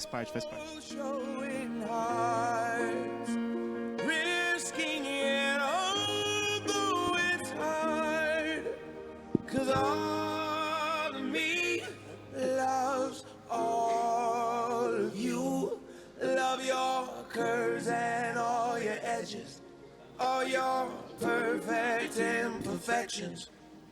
faz parte, faz parte. Curves and all your edges, all your perfect imperfections.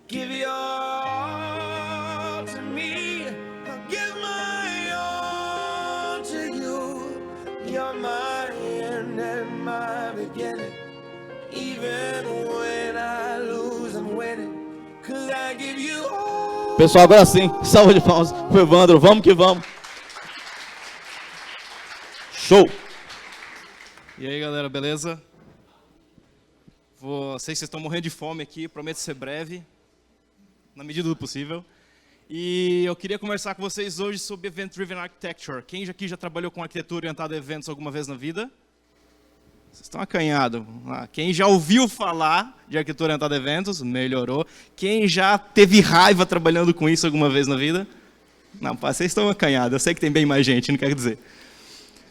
Give your all to me, I'll give my all to you. You're my end and my beginning. Even when I lose, I'm winning. 'Cause I give you all. Pessoal, agora sim, salva de palmas pro Evandro, vamos que vamos. Show! E aí, galera, beleza? Sei que vocês estão morrendo de fome aqui, prometo ser breve, na medida do possível. E eu queria conversar com vocês hoje sobre Event Driven Architecture. Quem aqui já trabalhou com arquitetura orientada a eventos alguma vez na vida? Vocês estão acanhados. Quem já ouviu falar de arquitetura orientada a eventos? Melhorou. Quem já teve raiva trabalhando com isso alguma vez na vida? Não, vocês estão acanhados. Eu sei que tem bem mais gente, não quero dizer.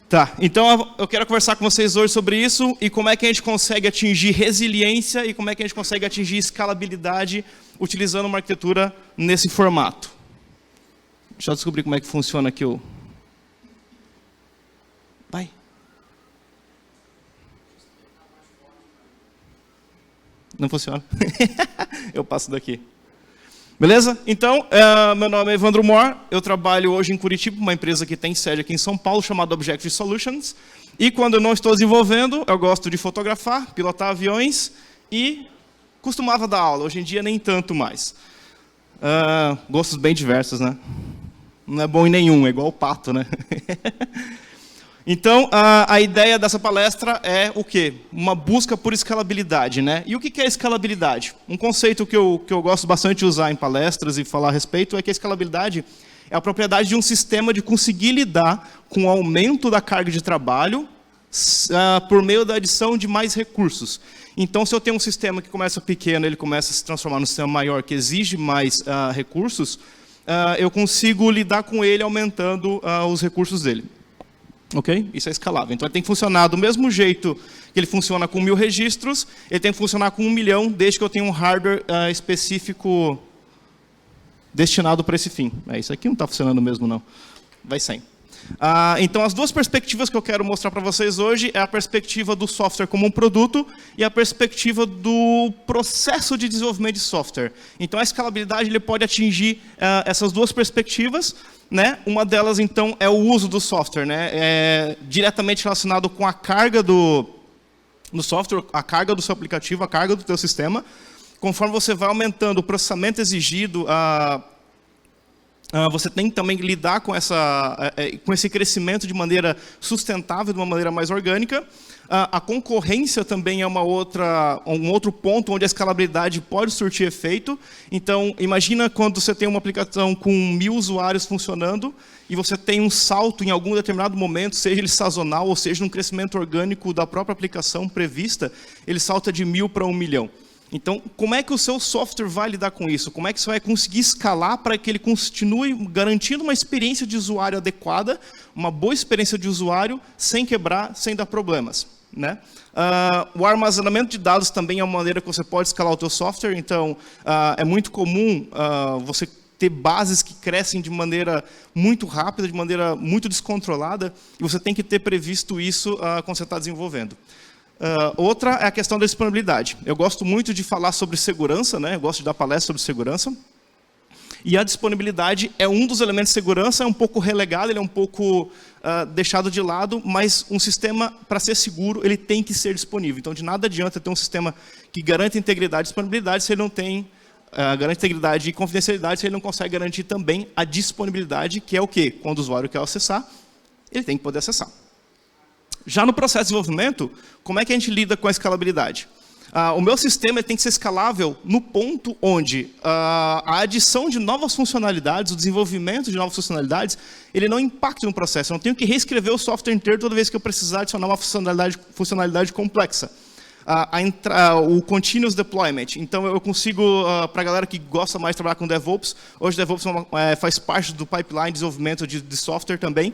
Tá, então eu quero conversar com vocês hoje sobre isso e como é que a gente consegue atingir resiliência e como é que a gente consegue atingir escalabilidade utilizando uma arquitetura nesse formato. Deixa eu descobrir como é que funciona aqui o... Vai. Não funciona. Eu passo daqui. Beleza? Então, meu nome é Evandro Mor, eu trabalho hoje em Curitiba, uma empresa que tem sede aqui em São Paulo, chamada Objective Solutions. E quando eu não estou desenvolvendo, eu gosto de fotografar, pilotar aviões e costumava dar aula. Hoje em dia, nem tanto mais. Gostos bem diversos, né? Não é bom em nenhum, é igual o pato, né? Então, a ideia dessa palestra é o quê? Uma busca por escalabilidade, né? E o que é escalabilidade? Um conceito que eu gosto bastante de usar em palestras e falar a respeito é que a escalabilidade é a propriedade de um sistema de conseguir lidar com o aumento da carga de trabalho por meio da adição de mais recursos. Então, se eu tenho um sistema que começa pequeno, ele começa a se transformar num sistema maior que exige mais recursos, eu consigo lidar com ele aumentando os recursos dele. Ok? Isso é escalável. Então, ele tem que funcionar do mesmo jeito que ele funciona com 1000 registros, ele tem que funcionar com 1 milhão, desde que eu tenha um hardware específico destinado para esse fim. Isso aqui não está funcionando mesmo, não. Vai sem. Então, as duas perspectivas que eu quero mostrar para vocês hoje é a perspectiva do software como um produto e a perspectiva do processo de desenvolvimento de software. Então, a escalabilidade ele pode atingir essas duas perspectivas. Né? Uma delas, então, é o uso do software, né? É diretamente relacionado com a carga do software, a carga do seu aplicativo, a carga do teu sistema. Conforme você vai aumentando o processamento exigido, você tem que também lidar com esse crescimento de maneira sustentável, de uma maneira mais orgânica. A concorrência também é um outro ponto onde a escalabilidade pode surtir efeito. Então, imagina quando você tem uma aplicação com 1000 usuários funcionando e você tem um salto em algum determinado momento, seja ele sazonal ou seja um crescimento orgânico da própria aplicação prevista, ele salta de 1000 para 1 milhão. Então, como é que o seu software vai lidar com isso? Como é que você vai conseguir escalar para que ele continue garantindo uma experiência de usuário adequada, uma boa experiência de usuário, sem quebrar, sem dar problemas? Né? O armazenamento de dados também é uma maneira que você pode escalar o teu software. Então, é muito comum você ter bases que crescem de maneira muito rápida, de maneira muito descontrolada, e você tem que ter previsto isso quando você está desenvolvendo. Outra é a questão da disponibilidade. Eu gosto muito de falar sobre segurança, né? Eu gosto de dar palestra sobre segurança. E a disponibilidade é um dos elementos de segurança, é um pouco relegado, ele é um pouco deixado de lado, mas um sistema, para ser seguro, ele tem que ser disponível. Então, de nada adianta ter um sistema que garante integridade e disponibilidade se ele não tem garante integridade e confidencialidade, se ele não consegue garantir também a disponibilidade, que é o quê? Quando o usuário quer acessar, ele tem que poder acessar. Já no processo de desenvolvimento, como é que a gente lida com a escalabilidade? O meu sistema tem que ser escalável no ponto onde a adição de novas funcionalidades, o desenvolvimento de novas funcionalidades, ele não impacta no processo. Eu não tenho que reescrever o software inteiro toda vez que eu precisar adicionar uma funcionalidade complexa. O Continuous Deployment. Então, eu consigo, para a galera que gosta mais de trabalhar com DevOps, hoje DevOps faz parte do pipeline de desenvolvimento de software também.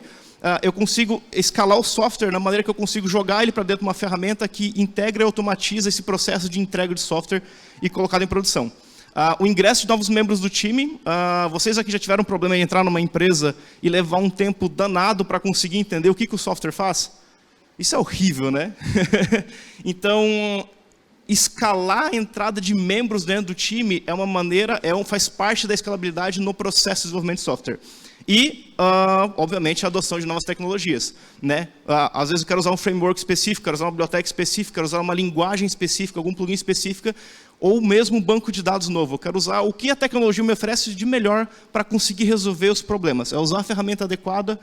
eu consigo escalar o software na maneira que eu consigo jogar ele para dentro de uma ferramenta que integra e automatiza esse processo de entrega de software e colocado em produção. O ingresso de novos membros do time, vocês aqui já tiveram problema em entrar numa empresa e levar um tempo danado para conseguir entender o que o software faz? Isso é horrível, né? Então, escalar a entrada de membros dentro do time é uma maneira, faz parte da escalabilidade no processo de desenvolvimento de software. E, obviamente, a adoção de novas tecnologias, né? Às vezes eu quero usar um framework específico, quero usar uma biblioteca específica, quero usar uma linguagem específica, algum plugin específico, ou mesmo um banco de dados novo. Eu quero usar o que a tecnologia me oferece de melhor para conseguir resolver os problemas. É usar a ferramenta adequada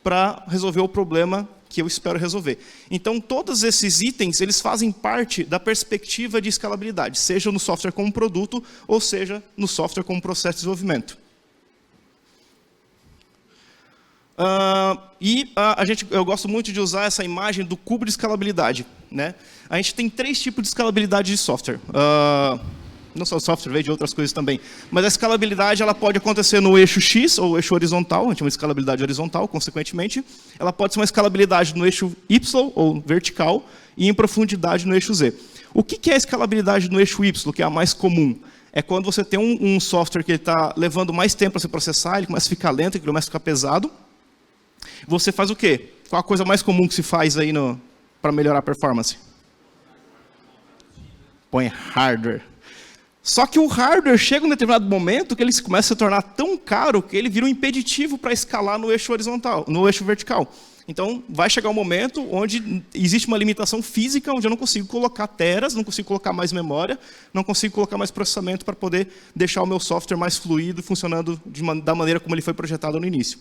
para resolver o problema que eu espero resolver. Então, todos esses itens, eles fazem parte da perspectiva de escalabilidade, seja no software como produto, ou seja no software como processo de desenvolvimento. Eu gosto muito de usar essa imagem do cubo de escalabilidade, né? A gente tem 3 tipos de escalabilidade de software. Não só software, veio de outras coisas também. Mas a escalabilidade ela pode acontecer no eixo X, ou eixo horizontal, a gente chama de escalabilidade horizontal, consequentemente. Ela pode ser uma escalabilidade no eixo Y, ou vertical, e em profundidade no eixo Z. O que é a escalabilidade no eixo Y, que é a mais comum? É quando você tem um software que está levando mais tempo para se processar, ele começa a ficar lento, ele começa a ficar pesado. Você faz o quê? Qual a coisa mais comum que se faz aí para melhorar a performance? Põe hardware. Só que o hardware chega em um determinado momento que ele começa a se tornar tão caro que ele vira um impeditivo para escalar no eixo horizontal, no eixo vertical. Então, vai chegar um momento onde existe uma limitação física, onde eu não consigo colocar teras, não consigo colocar mais memória, não consigo colocar mais processamento para poder deixar o meu software mais fluido, funcionando da maneira como ele foi projetado no início.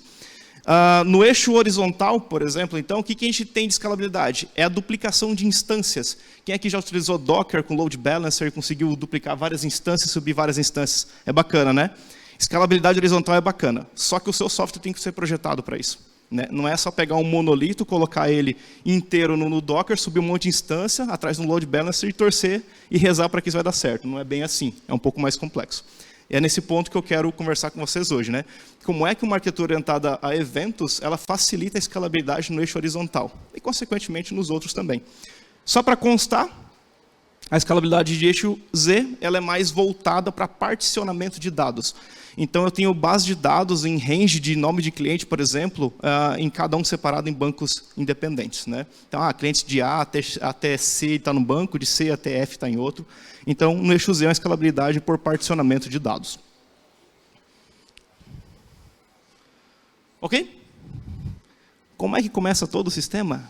No eixo horizontal, por exemplo, então, o que a gente tem de escalabilidade? É a duplicação de instâncias. Quem aqui já utilizou Docker com Load Balancer e conseguiu duplicar várias instâncias, subir várias instâncias? É bacana, né? Escalabilidade horizontal é bacana, só que o seu software tem que ser projetado para isso, né? Não é só pegar um monolito, colocar ele inteiro no Docker, subir um monte de instância, atrás do Load Balancer e torcer e rezar para que isso vai dar certo. Não é bem assim, é um pouco mais complexo. É nesse ponto que eu quero conversar com vocês hoje, né? Como é que uma arquitetura orientada a eventos, ela facilita a escalabilidade no eixo horizontal e, consequentemente, nos outros também. Só para constar, a escalabilidade de eixo Z, ela é mais voltada para particionamento de dados. Então, eu tenho base de dados em range de nome de cliente, por exemplo, em cada um separado em bancos independentes, né? Então, cliente de A até C está no banco, de C até F está em outro. Então, no eixo Z é uma escalabilidade por particionamento de dados. Ok? Como é que começa todo o sistema?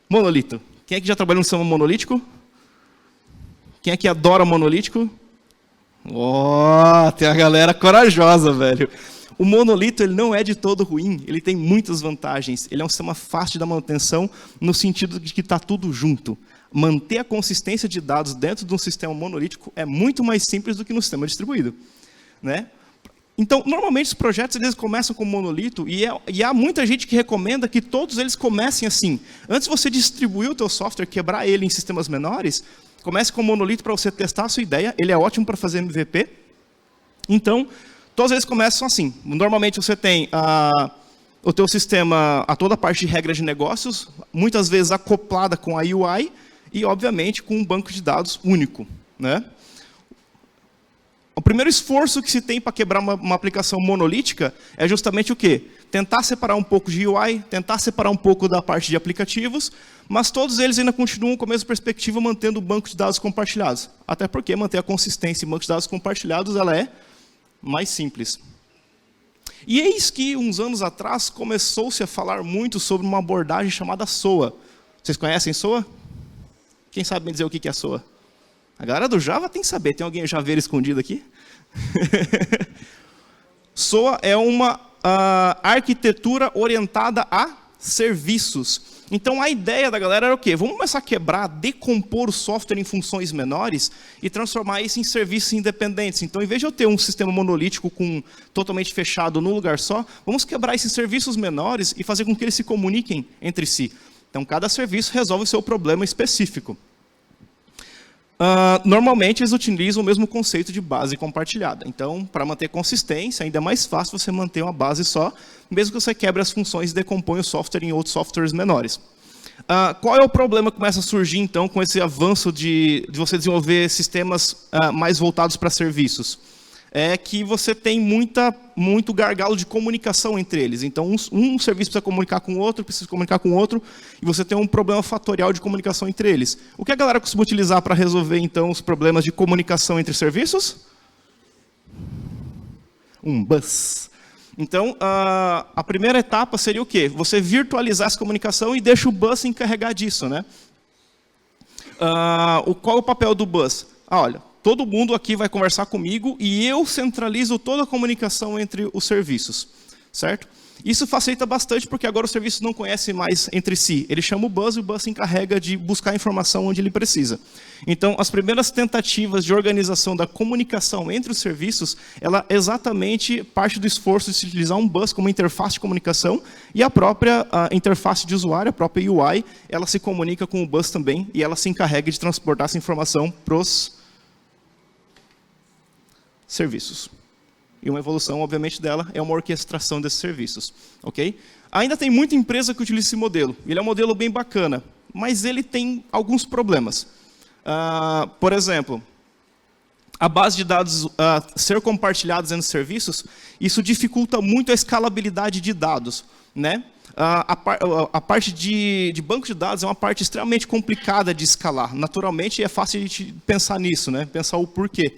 Monolito. Quem é que já trabalhou no sistema monolítico? Quem é que adora monolítico? Tem a galera corajosa, velho. O monolito ele não é de todo ruim, ele tem muitas vantagens. Ele é um sistema fácil de dar manutenção no sentido de que está tudo junto. Manter a consistência de dados dentro de um sistema monolítico é muito mais simples do que no sistema distribuído, né? Então, normalmente os projetos eles começam com monolito e há muita gente que recomenda que todos eles comecem assim. Antes de você distribuir o teu software, quebrar ele em sistemas menores, comece com monolito para você testar a sua ideia. Ele é ótimo para fazer MVP. Então, todos eles começam assim. Normalmente você tem o teu sistema, toda a parte de regras de negócios, muitas vezes acoplada com a UI e, obviamente, com um banco de dados único, né? O primeiro esforço que se tem para quebrar uma aplicação monolítica é justamente o quê? Tentar separar um pouco de UI, tentar separar um pouco da parte de aplicativos, mas todos eles ainda continuam com a mesma perspectiva, mantendo o banco de dados compartilhados. Até porque manter a consistência em banco de dados compartilhados ela é mais simples. E eis que, uns anos atrás, começou-se a falar muito sobre uma abordagem chamada SOA. Vocês conhecem SOA? Quem sabe me dizer o que é SOA? A galera do Java tem que saber. Tem alguém javeiro escondido aqui? SOA é uma arquitetura orientada a serviços. Então, a ideia da galera era o quê? Vamos começar a quebrar, decompor o software em funções menores e transformar isso em serviços independentes. Então, em vez de eu ter um sistema monolítico totalmente fechado num lugar só, vamos quebrar esses serviços menores e fazer com que eles se comuniquem entre si. Então, cada serviço resolve o seu problema específico. Normalmente, eles utilizam o mesmo conceito de base compartilhada. Então, para manter consistência, ainda é mais fácil você manter uma base só, mesmo que você quebre as funções e decomponha o software em outros softwares menores. Qual é o problema que começa a surgir, então, com esse avanço de você desenvolver sistemas mais voltados para serviços? É que você tem muito gargalo de comunicação entre eles. Então, um serviço precisa comunicar com o outro, precisa comunicar com o outro, e você tem um problema fatorial de comunicação entre eles. O que a galera costuma utilizar para resolver, então, os problemas de comunicação entre serviços? Um bus. Então, a primeira etapa seria o quê? Você virtualizar essa comunicação e deixa o bus se encarregar disso, né? Qual é o papel do bus? Olha, todo mundo aqui vai conversar comigo e eu centralizo toda a comunicação entre os serviços, certo? Isso facilita bastante porque agora os serviços não conhecem mais entre si. Ele chama o bus e o bus se encarrega de buscar informação onde ele precisa. Então, as primeiras tentativas de organização da comunicação entre os serviços, ela exatamente parte do esforço de se utilizar um bus como interface de comunicação e a própria interface de usuário, a própria UI, ela se comunica com o bus também e ela se encarrega de transportar essa informação para os serviços. E uma evolução, obviamente, dela é uma orquestração desses serviços. Okay? Ainda tem muita empresa que utiliza esse modelo. Ele é um modelo bem bacana, mas ele tem alguns problemas. Por exemplo, a base de dados ser compartilhados entre serviços, isso dificulta muito a escalabilidade de dados, né? A parte de banco de dados é uma parte extremamente complicada de escalar. Naturalmente, é fácil de pensar nisso, né? Pensar o porquê.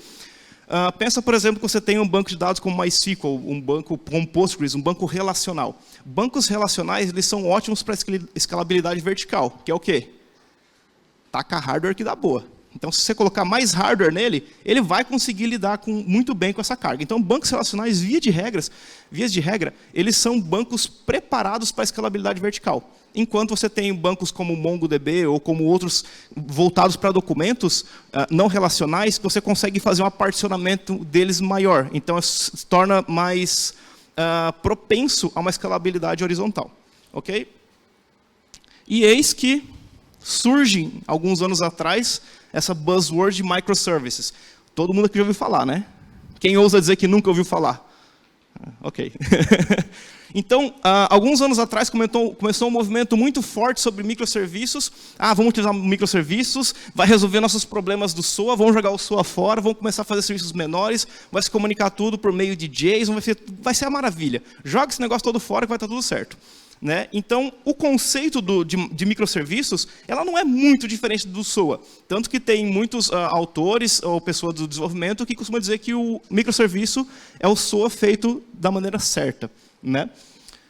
Pensa, por exemplo, que você tem um banco de dados como MySQL, um banco como Postgres, um banco relacional. Bancos relacionais eles são ótimos para escalabilidade vertical, que é o quê? Taca hardware que dá boa. Então, se você colocar mais hardware nele, ele vai conseguir lidar muito bem com essa carga. Então, bancos relacionais, vias de regra, eles são bancos preparados para a escalabilidade vertical. Enquanto você tem bancos como o MongoDB ou como outros voltados para documentos não relacionais, você consegue fazer um particionamento deles maior. Então, se torna mais propenso a uma escalabilidade horizontal. Okay? E eis que surge, alguns anos atrás, essa buzzword de microservices. Todo mundo aqui já ouviu falar, né? Quem ousa dizer que nunca ouviu falar? Ok. Então, alguns anos atrás começou um movimento muito forte sobre microserviços. Vamos utilizar microserviços, vai resolver nossos problemas do SOA, vamos jogar o SOA fora, vamos começar a fazer serviços menores, vai se comunicar tudo por meio de JSON, vai ser a maravilha. Joga esse negócio todo fora que vai estar tudo certo. Né? Então, o conceito de microserviços, ela não é muito diferente do SOA. Tanto que tem muitos autores ou pessoas do desenvolvimento que costumam dizer que o microserviço é o SOA feito da maneira certa. Né?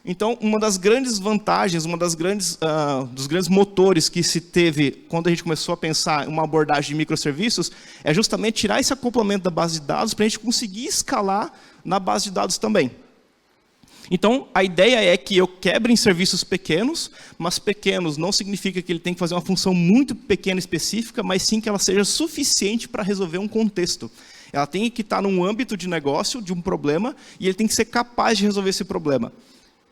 Então, uma das grandes vantagens, dos grandes motores que se teve quando a gente começou a pensar em uma abordagem de microserviços, é justamente tirar esse acoplamento da base de dados para a gente conseguir escalar na base de dados também. Então, a ideia é que eu quebre em serviços pequenos, mas pequenos não significa que ele tem que fazer uma função muito pequena específica, mas sim que ela seja suficiente para resolver um contexto. Ela tem que estar num âmbito de negócio, de um problema, e ele tem que ser capaz de resolver esse problema.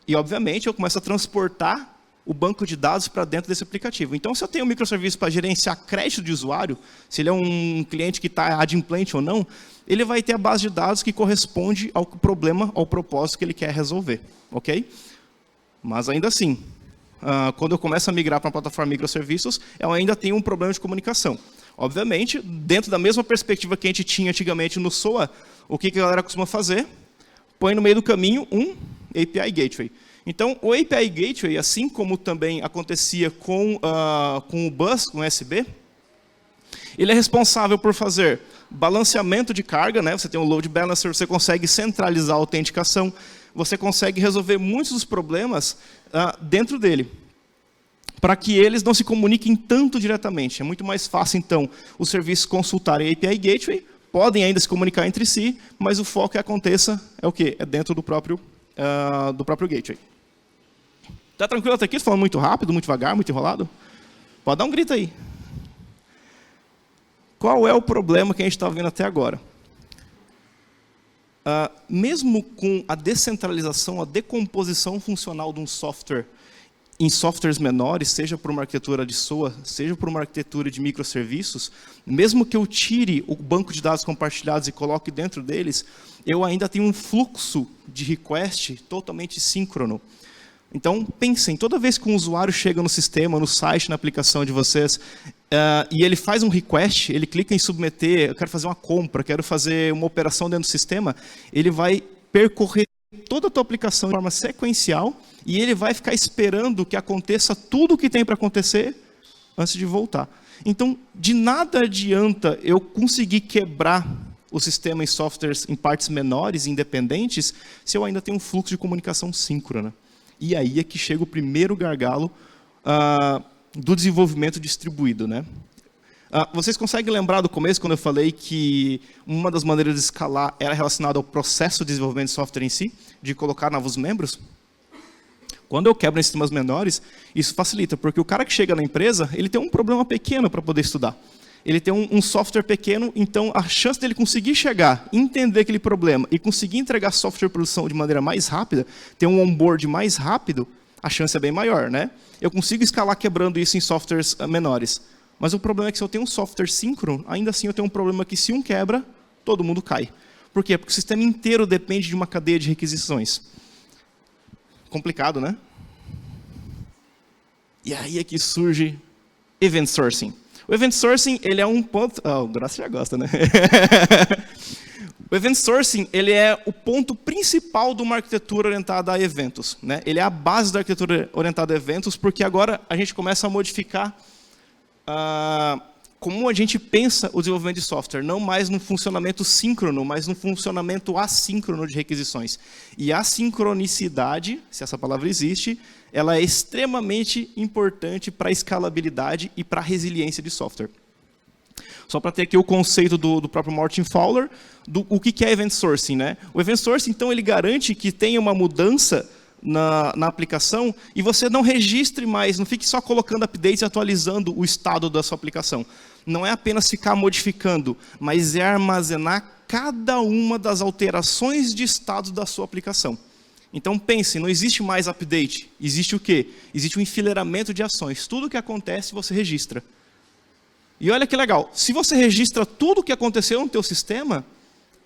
E, obviamente, eu começo a transportar o banco de dados para dentro desse aplicativo. Então, se eu tenho um microserviço para gerenciar crédito de usuário, se ele é um cliente que está adimplente ou não, ele vai ter a base de dados que corresponde ao problema, ao propósito que ele quer resolver. Ok? Mas, ainda assim, quando eu começo a migrar para uma plataforma de microserviços, eu ainda tenho um problema de comunicação. Obviamente, dentro da mesma perspectiva que a gente tinha antigamente no SOA, o que a galera costuma fazer? Põe no meio do caminho um API Gateway. Então, o API Gateway, assim como também acontecia com o bus, com o USB, ele é responsável por fazer balanceamento de carga, né? Você tem um load balancer, você consegue centralizar a autenticação, você consegue resolver muitos dos problemas dentro dele, para que eles não se comuniquem tanto diretamente. É muito mais fácil, então, os serviços consultarem a API Gateway, podem ainda se comunicar entre si, mas o foco que aconteça é o quê? É dentro do próprio Gateway. Tá tranquilo até aqui? Estou falando muito rápido, muito devagar, muito enrolado? Pode dar um grito aí. Qual é o problema que a gente está vendo até agora? Mesmo com a descentralização, a decomposição funcional de um software em softwares menores, seja por uma arquitetura de SOA, seja por uma arquitetura de microserviços, mesmo que eu tire o banco de dados compartilhados e coloque dentro deles, eu ainda tenho um fluxo de request totalmente síncrono. Então, pensem, toda vez que um usuário chega no sistema, no site, na aplicação de vocês, e ele faz um request, ele clica em submeter, eu quero fazer uma compra, quero fazer uma operação dentro do sistema, ele vai percorrer toda a tua aplicação de forma sequencial e ele vai ficar esperando que aconteça tudo o que tem para acontecer antes de voltar. Então, de nada adianta eu conseguir quebrar o sistema em softwares em partes menores, independentes, se eu ainda tenho um fluxo de comunicação síncrona. E aí é que chega o primeiro gargalo do desenvolvimento distribuído, né? Vocês conseguem lembrar do começo, quando eu falei que uma das maneiras de escalar era relacionada ao processo de desenvolvimento de software em si, de colocar novos membros? Quando eu quebro em sistemas menores, isso facilita, porque o cara que chega na empresa, ele tem um problema pequeno para poder estudar. Ele tem um software pequeno, então a chance dele conseguir chegar, entender aquele problema e conseguir entregar software de produção de maneira mais rápida, ter um onboard mais rápido, a chance é bem maior, né? Eu consigo escalar quebrando isso em softwares menores. Mas o problema é que se eu tenho um software síncrono, ainda assim eu tenho um problema que se um quebra, todo mundo cai. Por quê? Porque o sistema inteiro depende de uma cadeia de requisições. Complicado, né? E aí é que surge Event Sourcing. O Event Sourcing, ele é um ponto... o Graça já gosta, né? O Event Sourcing, ele é o ponto principal de uma arquitetura orientada a eventos, né? Ele é a base da arquitetura orientada a eventos, porque agora a gente começa a modificar como a gente pensa o desenvolvimento de software, não mais no funcionamento síncrono, mas no funcionamento assíncrono de requisições. E a sincronicidade, se essa palavra existe, ela é extremamente importante para a escalabilidade e para a resiliência de software. Só para ter aqui o conceito do próprio Martin Fowler, o que é Event Sourcing, né? O Event Sourcing, então, ele garante que tenha uma mudança na aplicação e você não registre mais, não fique só colocando updates e atualizando o estado da sua aplicação. Não é apenas ficar modificando, mas é armazenar cada uma das alterações de estado da sua aplicação. Então pense, não existe mais update, existe o quê? Existe um enfileiramento de ações. Tudo que acontece você registra. E olha que legal, se você registra tudo o que aconteceu no teu sistema,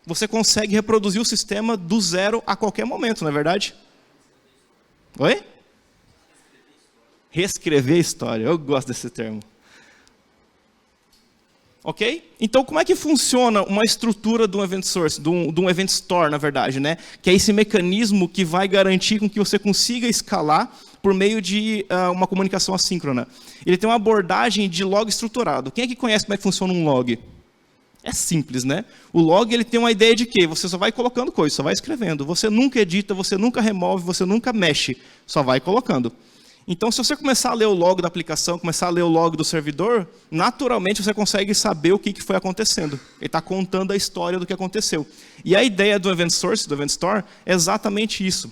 você consegue reproduzir o sistema do zero a qualquer momento, não é verdade? Oi? Reescrever a história. Eu gosto desse termo. Ok? Então, como é que funciona uma estrutura de um event source, de um event store, na verdade, né? Que é esse mecanismo que vai garantir com que você consiga escalar por meio de uma comunicação assíncrona. Ele tem uma abordagem de log estruturado. Quem é que conhece como é que funciona um log? É simples, né? O log ele tem uma ideia de que você só vai colocando coisa, só vai escrevendo. Você nunca edita, você nunca remove, você nunca mexe, só vai colocando. Então, se você começar a ler o log da aplicação, começar a ler o log do servidor, naturalmente você consegue saber o que foi acontecendo. Ele está contando a história do que aconteceu. E a ideia do Event Source, do Event Store, é exatamente isso.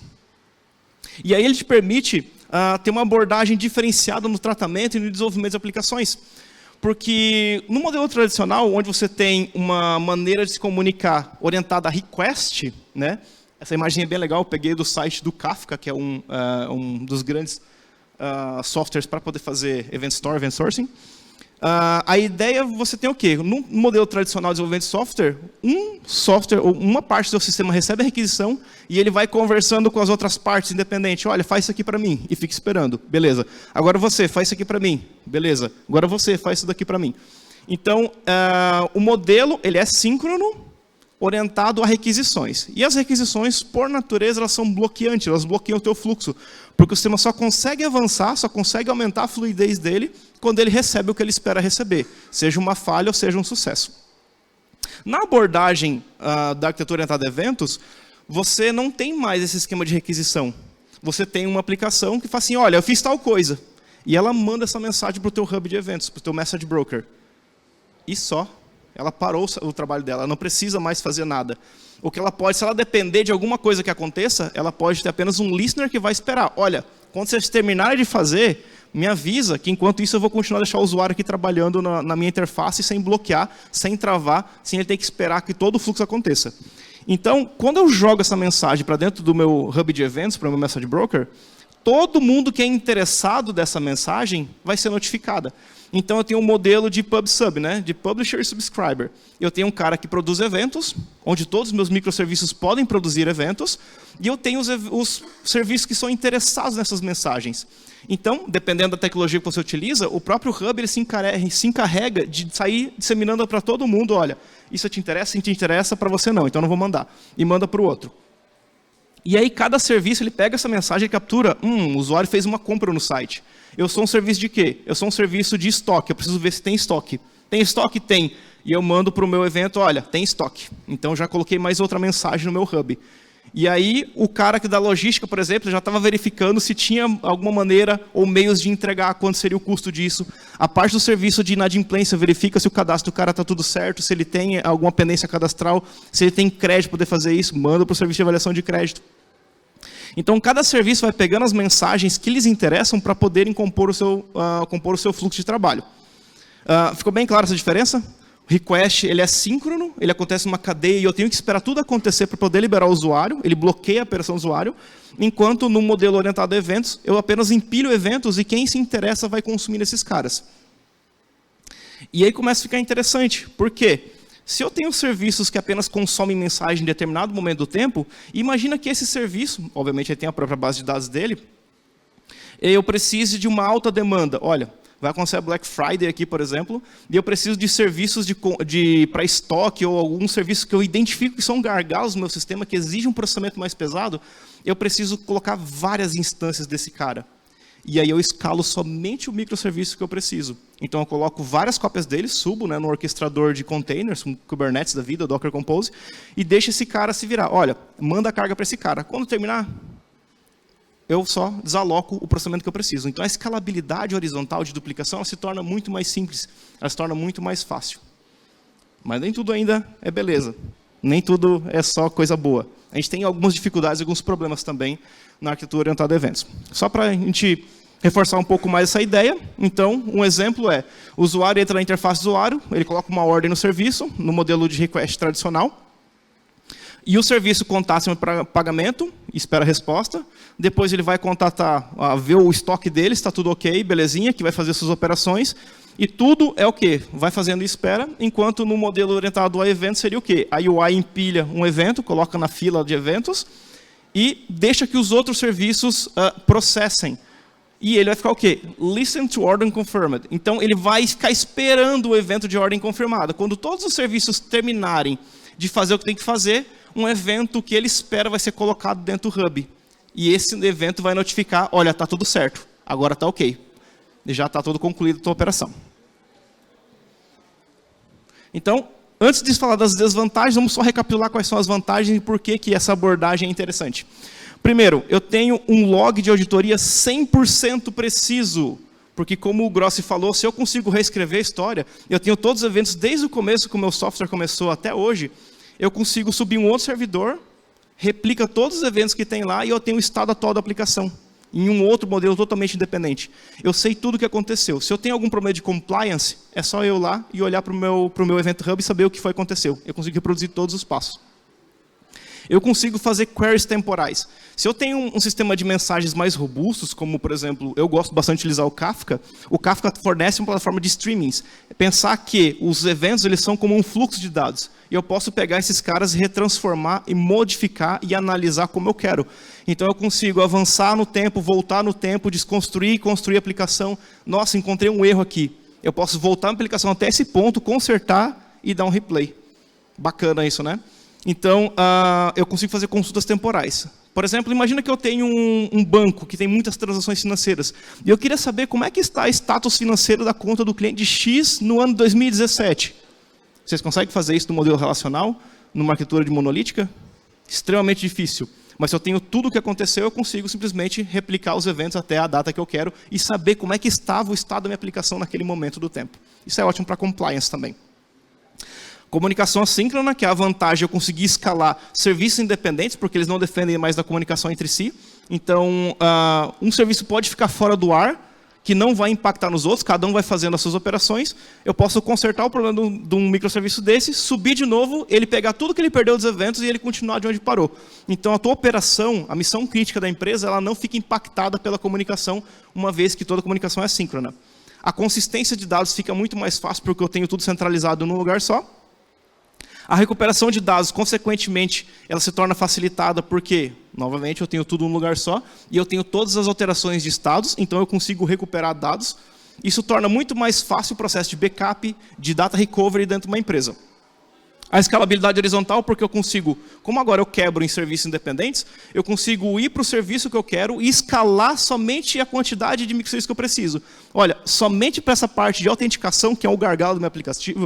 E aí ele te permite ter uma abordagem diferenciada no tratamento e no desenvolvimento de aplicações. Porque no modelo tradicional, onde você tem uma maneira de se comunicar orientada a request, né? Essa imagem é bem legal, eu peguei do site do Kafka, que é um dos grandes softwares para poder fazer Event Store, Event Sourcing. A ideia, você tem o quê? No modelo tradicional de desenvolvimento de software, uma parte do seu sistema recebe a requisição e ele vai conversando com as outras partes independentes. Olha, faz isso aqui para mim. E fica esperando. Beleza. Agora você, faz isso aqui para mim. Beleza. Agora você, faz isso daqui para mim. Então, o modelo ele é síncrono, orientado a requisições. E as requisições, por natureza, elas são bloqueantes, elas bloqueiam o teu fluxo. Porque o sistema só consegue avançar, só consegue aumentar a fluidez dele quando ele recebe o que ele espera receber. Seja uma falha ou seja um sucesso. Na abordagem da arquitetura orientada a eventos, você não tem mais esse esquema de requisição. Você tem uma aplicação que fala assim, olha, eu fiz tal coisa. E ela manda essa mensagem para o teu hub de eventos, para o teu message broker. E só. Ela parou o trabalho dela, ela não precisa mais fazer nada. O que ela pode, se ela depender de alguma coisa que aconteça, ela pode ter apenas um listener que vai esperar. Olha, quando vocês terminarem de fazer, me avisa que enquanto isso eu vou continuar a deixar o usuário aqui trabalhando na minha interface sem bloquear, sem travar, sem ele ter que esperar que todo o fluxo aconteça. Então, quando eu jogo essa mensagem para dentro do meu hub de eventos, para o meu message broker, todo mundo que é interessado dessa mensagem vai ser notificada. Então, eu tenho um modelo de pub-sub, né? De publisher e subscriber. Eu tenho um cara que produz eventos, onde todos os meus microserviços podem produzir eventos, e eu tenho os serviços que são interessados nessas mensagens. Então, dependendo da tecnologia que você utiliza, o próprio Hub ele se encarrega de sair disseminando para todo mundo, olha, isso te interessa, para você não, então não vou mandar. E manda para o outro. E aí, cada serviço, ele pega essa mensagem e captura, o usuário fez uma compra no site. Eu sou um serviço de quê? Eu sou um serviço de estoque, eu preciso ver se tem estoque. Tem estoque? Tem. E eu mando para o meu evento, olha, tem estoque. Então, já coloquei mais outra mensagem no meu Hub. E aí, o cara que da logística, por exemplo, já estava verificando se tinha alguma maneira ou meios de entregar, quanto seria o custo disso. A parte do serviço de inadimplência verifica se o cadastro do cara está tudo certo, se ele tem alguma pendência cadastral, se ele tem crédito para poder fazer isso, manda para o serviço de avaliação de crédito. Então, cada serviço vai pegando as mensagens que lhes interessam para poderem compor o seu fluxo de trabalho. Ficou bem clara essa diferença? O request ele é síncrono, ele acontece numa cadeia e eu tenho que esperar tudo acontecer para poder liberar o usuário, ele bloqueia a operação do usuário, enquanto no modelo orientado a eventos, eu apenas empilho eventos e quem se interessa vai consumir esses caras. E aí começa a ficar interessante, por quê? Se eu tenho serviços que apenas consomem mensagem em determinado momento do tempo, imagina que esse serviço, obviamente ele tem a própria base de dados dele, eu preciso de uma alta demanda. Olha, vai acontecer a Black Friday aqui, por exemplo, e eu preciso de serviços para estoque ou algum serviço que eu identifico que são gargalos no meu sistema, que exigem um processamento mais pesado, eu preciso colocar várias instâncias desse cara. E aí eu escalo somente o microserviço que eu preciso. Então eu coloco várias cópias dele, subo no orquestrador de containers, um Kubernetes da vida, Docker Compose, e deixo esse cara se virar. Olha, manda a carga para esse cara. Quando terminar, eu só desaloco o processamento que eu preciso. Então a escalabilidade horizontal de duplicação ela se torna muito mais simples, ela se torna muito mais fácil. Mas nem tudo ainda é beleza. Nem tudo é só coisa boa. A gente tem algumas dificuldades, alguns problemas também na arquitetura orientada a eventos. Só para a gente reforçar um pouco mais essa ideia, então, um exemplo é, o usuário entra na interface do usuário, ele coloca uma ordem no serviço, no modelo de request tradicional, e o serviço contata para pagamento, espera a resposta, depois ele vai contatar, ver o estoque dele, está tudo ok, belezinha, que vai fazer suas operações, e tudo é o quê? Vai fazendo e espera, enquanto no modelo orientado a eventos seria o quê? A UI empilha um evento, coloca na fila de eventos, e deixa que os outros serviços processem. E ele vai ficar o quê? Listen to order confirmed. Então, ele vai ficar esperando o evento de ordem confirmada. Quando todos os serviços terminarem de fazer o que tem que fazer, um evento que ele espera vai ser colocado dentro do Hub. E esse evento vai notificar, olha, está tudo certo, agora está ok. Já está tudo concluído a tua operação. Então, antes de falar das desvantagens, vamos só recapitular quais são as vantagens e por que essa abordagem é interessante. Primeiro, eu tenho um log de auditoria 100% preciso, porque como o Grossi falou, se eu consigo reescrever a história, eu tenho todos os eventos desde o começo que o meu software começou até hoje, eu consigo subir um outro servidor, replica todos os eventos que tem lá e eu tenho o estado atual da aplicação, em um outro modelo totalmente independente. Eu sei tudo o que aconteceu. Se eu tenho algum problema de compliance, é só eu lá e olhar para o meu Event Hub e saber o que aconteceu. Eu consigo reproduzir todos os passos. Eu consigo fazer queries temporais. Se eu tenho um sistema de mensagens mais robustos, como, por exemplo, eu gosto bastante de utilizar o Kafka fornece uma plataforma de streamings. Pensar que os eventos eles são como um fluxo de dados. E eu posso pegar esses caras e retransformar, e modificar e analisar como eu quero. Então, eu consigo avançar no tempo, voltar no tempo, desconstruir e construir a aplicação. Nossa, encontrei um erro aqui. Eu posso voltar a aplicação até esse ponto, consertar e dar um replay. Bacana isso, né? Então, eu consigo fazer consultas temporais. Por exemplo, imagina que eu tenho um banco que tem muitas transações financeiras. E eu queria saber como é que está o status financeiro da conta do cliente X no ano 2017. Vocês conseguem fazer isso no modelo relacional, numa arquitetura de monolítica? Extremamente difícil. Mas se eu tenho tudo o que aconteceu, eu consigo simplesmente replicar os eventos até a data que eu quero e saber como é que estava o estado da minha aplicação naquele momento do tempo. Isso é ótimo para compliance também. Comunicação assíncrona, que é a vantagem de eu conseguir escalar serviços independentes, porque eles não dependem mais da comunicação entre si. Então, um serviço pode ficar fora do ar, que não vai impactar nos outros, cada um vai fazendo as suas operações, eu posso consertar o problema de um microserviço desse, subir de novo, ele pegar tudo que ele perdeu dos eventos e ele continuar de onde parou. Então, a tua operação, a missão crítica da empresa, ela não fica impactada pela comunicação, uma vez que toda comunicação é assíncrona. A consistência de dados fica muito mais fácil, porque eu tenho tudo centralizado num lugar só. A recuperação de dados, consequentemente, ela se torna facilitada porque, novamente, eu tenho tudo num lugar só e eu tenho todas as alterações de estados, então eu consigo recuperar dados. Isso torna muito mais fácil o processo de backup, de data recovery dentro de uma empresa. A escalabilidade horizontal, porque eu consigo, como agora eu quebro em serviços independentes, eu consigo ir para o serviço que eu quero e escalar somente a quantidade de microserviços que eu preciso. Olha, somente para essa parte de autenticação, que é o gargalo do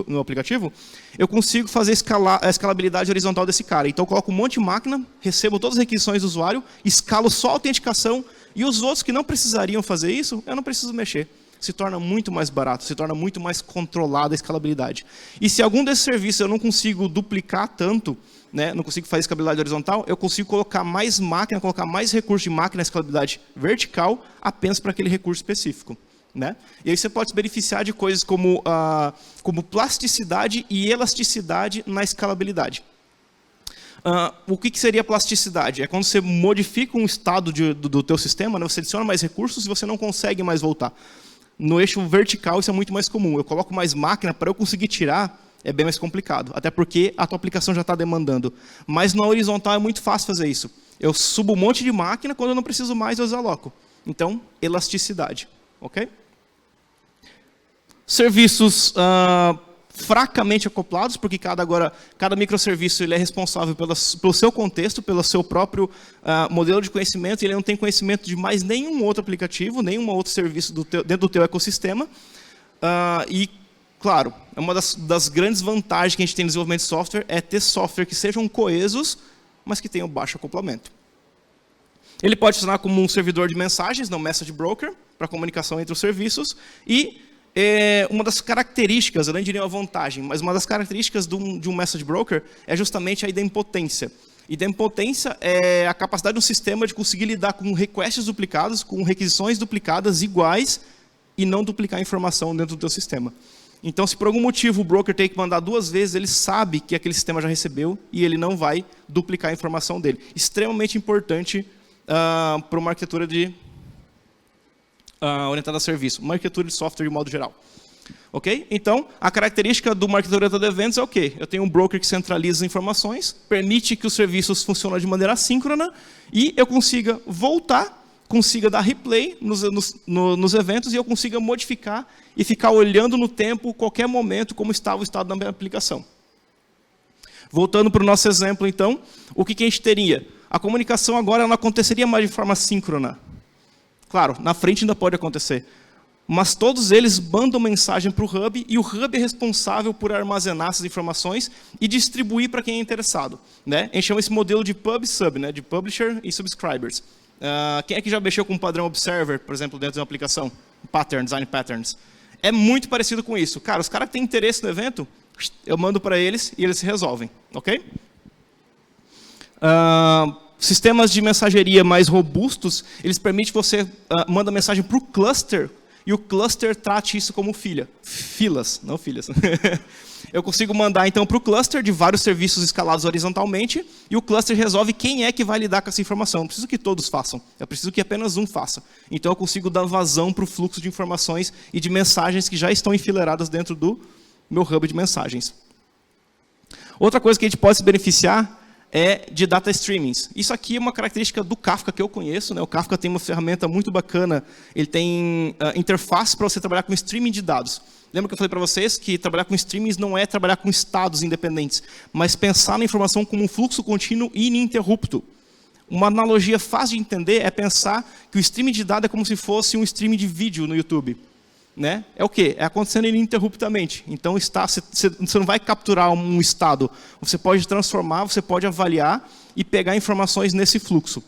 meu aplicativo, eu consigo fazer a escalabilidade horizontal desse cara. Então eu coloco um monte de máquina, recebo todas as requisições do usuário, escalo só a autenticação, e os outros que não precisariam fazer isso, eu não preciso mexer. Se torna muito mais barato, se torna muito mais controlada a escalabilidade. E se algum desses serviços eu não consigo duplicar tanto, né, não consigo fazer escalabilidade horizontal, eu consigo colocar mais máquina, colocar mais recurso de máquina na escalabilidade vertical, apenas para aquele recurso específico. Né? E aí você pode se beneficiar de coisas como plasticidade e elasticidade na escalabilidade. O que seria plasticidade? É quando você modifica um estado do teu sistema, né, você adiciona mais recursos e você não consegue mais voltar. No eixo vertical isso é muito mais comum. Eu coloco mais máquina, para eu conseguir tirar, é bem mais complicado. Até porque a tua aplicação já está demandando. Mas na horizontal é muito fácil fazer isso. Eu subo um monte de máquina, quando eu não preciso mais, eu desaloco. Então, elasticidade. Ok? Serviços fracamente acoplados, porque cada microserviço ele é responsável pelo seu contexto, pelo seu próprio modelo de conhecimento, e ele não tem conhecimento de mais nenhum outro aplicativo, nenhum outro serviço dentro do teu ecossistema. E, claro, é uma das grandes vantagens que a gente tem no desenvolvimento de software é ter software que sejam coesos, mas que tenham baixo acoplamento. Ele pode funcionar como um servidor de mensagens, não message broker, para comunicação entre os serviços, e uma das características, eu não diria uma vantagem, mas uma das características de um message broker é justamente a idempotência. Idempotência é a capacidade de um sistema de conseguir lidar com requests duplicados, com requisições duplicadas iguais e não duplicar a informação dentro do teu sistema. Então, se por algum motivo o broker tem que mandar 2 vezes, ele sabe que aquele sistema já recebeu e ele não vai duplicar a informação dele. Extremamente importante para uma arquitetura orientada a serviço, uma arquitetura de software de modo geral. Ok? Então, a característica de uma arquitetura orientada a eventos é o quê? Eu tenho um broker que centraliza as informações, permite que os serviços funcionem de maneira assíncrona e eu consiga voltar, consiga dar replay nos eventos e eu consiga modificar e ficar olhando no tempo, qualquer momento, como estava o estado da minha aplicação. Voltando para o nosso exemplo, então, o que a gente teria? A comunicação agora não aconteceria mais de forma síncrona. Claro, na frente ainda pode acontecer. Mas todos eles mandam mensagem para o Hub e o Hub é responsável por armazenar essas informações e distribuir para quem é interessado. Né? A gente chama esse modelo de pub-sub, né? De publisher e subscribers. Quem é que já mexeu com um padrão observer, por exemplo, dentro de uma aplicação? Design patterns. É muito parecido com isso. Cara, os caras que têm interesse no evento, eu mando para eles e eles se resolvem. Ok? Sistemas de mensageria mais robustos, eles permitem que você manda mensagem para o cluster e o cluster trate isso como filas, não filhas. Eu consigo mandar então para o cluster de vários serviços escalados horizontalmente e o cluster resolve quem é que vai lidar com essa informação. Não preciso que todos façam, eu preciso que apenas um faça. Então eu consigo dar vazão para o fluxo de informações e de mensagens que já estão enfileiradas dentro do meu hub de mensagens. Outra coisa que a gente pode se beneficiar é de data streamings. Isso aqui é uma característica do Kafka que eu conheço. Né? O Kafka tem uma ferramenta muito bacana. Ele tem interface para você trabalhar com streaming de dados. Lembra que eu falei para vocês que trabalhar com streamings não é trabalhar com estados independentes, mas pensar na informação como um fluxo contínuo e ininterrupto. Uma analogia fácil de entender é pensar que o streaming de dados é como se fosse um streaming de vídeo no YouTube. Né? É o quê? É acontecendo ininterruptamente. Então, você não vai capturar um estado. Você pode transformar, você pode avaliar e pegar informações nesse fluxo.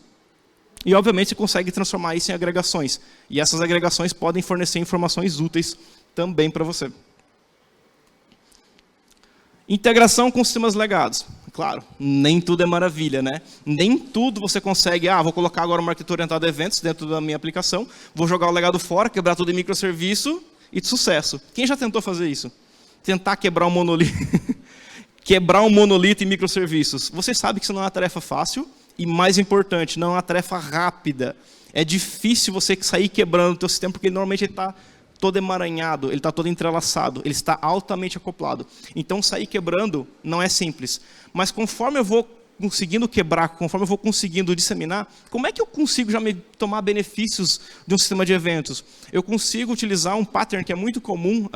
E, obviamente, você consegue transformar isso em agregações. E essas agregações podem fornecer informações úteis também para você. Integração com sistemas legados. Claro, nem tudo é maravilha, né? Nem tudo você consegue, vou colocar agora uma arquitetura orientada a eventos dentro da minha aplicação, vou jogar o legado fora, quebrar tudo em microserviço e de sucesso. Quem já tentou fazer isso? Tentar quebrar um monolito, quebrar um monolito em microserviços. Você sabe que isso não é uma tarefa fácil e, mais importante, não é uma tarefa rápida. É difícil você sair quebrando o teu sistema, porque normalmente ele está todo emaranhado, ele está todo entrelaçado, ele está altamente acoplado. Então, sair quebrando não é simples. Mas conforme eu vou conseguindo quebrar, conforme eu vou conseguindo disseminar, como é que eu consigo já tomar benefícios de um sistema de eventos? Eu consigo utilizar um pattern que é muito comum,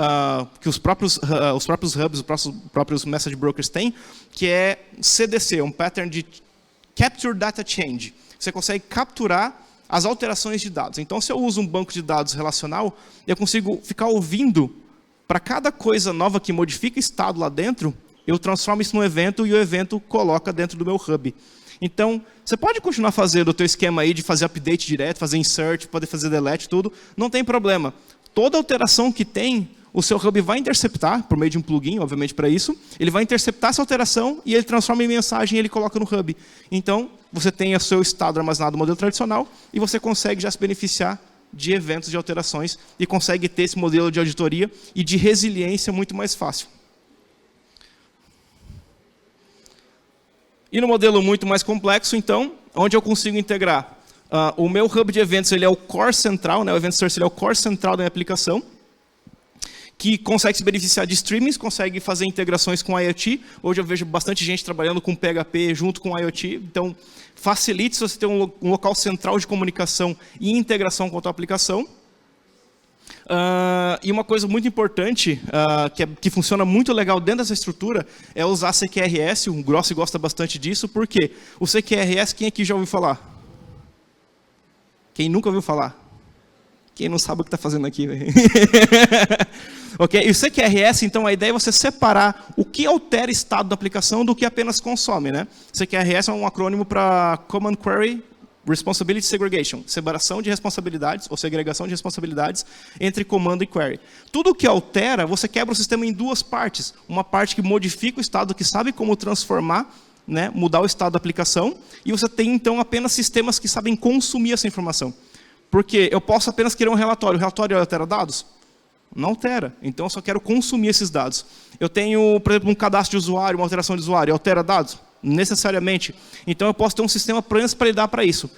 que os próprios hubs, os próprios message brokers têm, que é CDC, um pattern de Capture Data Change. Você consegue capturar as alterações de dados. Então, se eu uso um banco de dados relacional, eu consigo ficar ouvindo para cada coisa nova que modifica estado lá dentro, eu transformo isso num evento e o evento coloca dentro do meu hub. Então, você pode continuar fazendo o teu esquema aí de fazer update direto, fazer insert, poder fazer delete, tudo, não tem problema. Toda alteração que tem, o seu hub vai interceptar, por meio de um plugin, obviamente, para isso, ele vai interceptar essa alteração e ele transforma em mensagem e ele coloca no hub. Então, você tem o seu estado armazenado no modelo tradicional e você consegue já se beneficiar de eventos de alterações e consegue ter esse modelo de auditoria e de resiliência muito mais fácil. E no modelo muito mais complexo, então, onde eu consigo integrar o meu hub de eventos, ele é o core central, né? O Event Source ele é o core central da minha aplicação, que consegue se beneficiar de streamings, consegue fazer integrações com IoT. Hoje eu vejo bastante gente trabalhando com PHP junto com IoT. Então, facilita se você ter um local central de comunicação e integração com a tua aplicação. E uma coisa muito importante, que funciona muito legal dentro dessa estrutura, é usar CQRS. O Grossi gosta bastante disso. Por quê? O CQRS, quem aqui já ouviu falar? Quem nunca ouviu falar? Quem não sabe o que está fazendo aqui? Okay? E o CQRS, então, a ideia é você separar o que altera estado da aplicação do que apenas consome. Né? CQRS é um acrônimo para Common Query Responsibility Segregation, separação de responsabilidades, ou segregação de responsabilidades entre comando e query. Tudo que altera, você quebra o sistema em duas partes. Uma parte que modifica o estado, que sabe como transformar, né, mudar o estado da aplicação, e você tem, então, apenas sistemas que sabem consumir essa informação. Porque eu posso apenas querer um relatório. O relatório altera dados? Não altera. Então, eu só quero consumir esses dados. Eu tenho, por exemplo, um cadastro de usuário, uma alteração de usuário. Altera dados? Necessariamente. Então, eu posso ter um sistema para lidar para isso.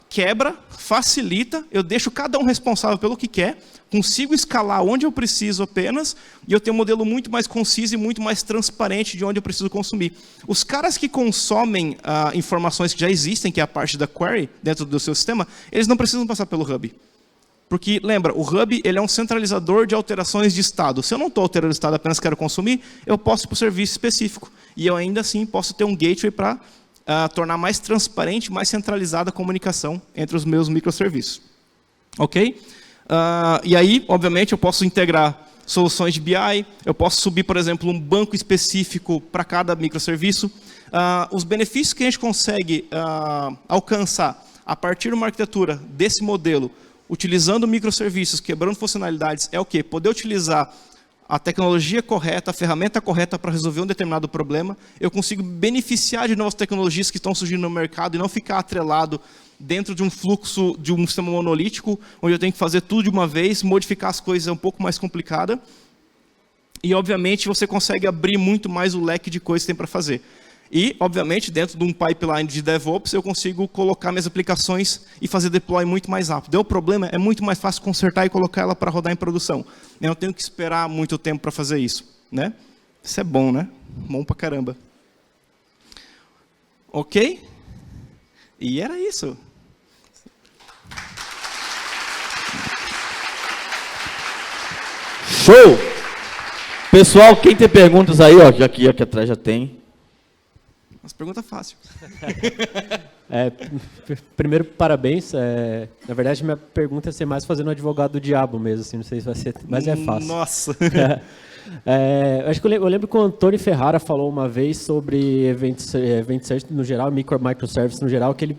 Quebra, facilita, eu deixo cada um responsável pelo que quer, consigo escalar onde eu preciso apenas, e eu tenho um modelo muito mais conciso e muito mais transparente de onde eu preciso consumir. Os caras que consomem informações que já existem, que é a parte da query, dentro do seu sistema, eles não precisam passar pelo hub. Porque, lembra, o hub ele é um centralizador de alterações de estado. Se eu não estou alterando o estado, apenas quero consumir, eu posso ir para o serviço específico. E eu ainda assim posso ter um gateway para tornar mais transparente, mais centralizada a comunicação entre os meus microserviços. Ok? E aí, obviamente, eu posso integrar soluções de BI, eu posso subir, por exemplo, um banco específico para cada microserviço. Os benefícios que a gente consegue alcançar a partir de uma arquitetura desse modelo, utilizando microserviços, quebrando funcionalidades, é o quê? Poder utilizar a tecnologia correta, a ferramenta correta para resolver um determinado problema. Eu consigo beneficiar de novas tecnologias que estão surgindo no mercado e não ficar atrelado dentro de um fluxo, de um sistema monolítico, onde eu tenho que fazer tudo de uma vez, modificar as coisas é um pouco mais complicado. E, obviamente, você consegue abrir muito mais o leque de coisas que tem para fazer. E, obviamente, dentro de um pipeline de DevOps, eu consigo colocar minhas aplicações e fazer deploy muito mais rápido. Deu problema, é muito mais fácil consertar e colocar ela para rodar em produção. Eu não tenho que esperar muito tempo para fazer isso. Né? Isso é bom, né? Bom pra caramba. Ok? E era isso. Show! Pessoal, quem tem perguntas aí, ó, já aqui atrás já tem. Mas pergunta fácil. Primeiro, parabéns. Na verdade, minha pergunta é ser mais fazendo advogado do diabo mesmo. Assim, não sei se vai ser, mas é fácil. Nossa! Acho que eu lembro que o Antônio Ferrara falou uma vez sobre Event Search no geral, microservices no geral, que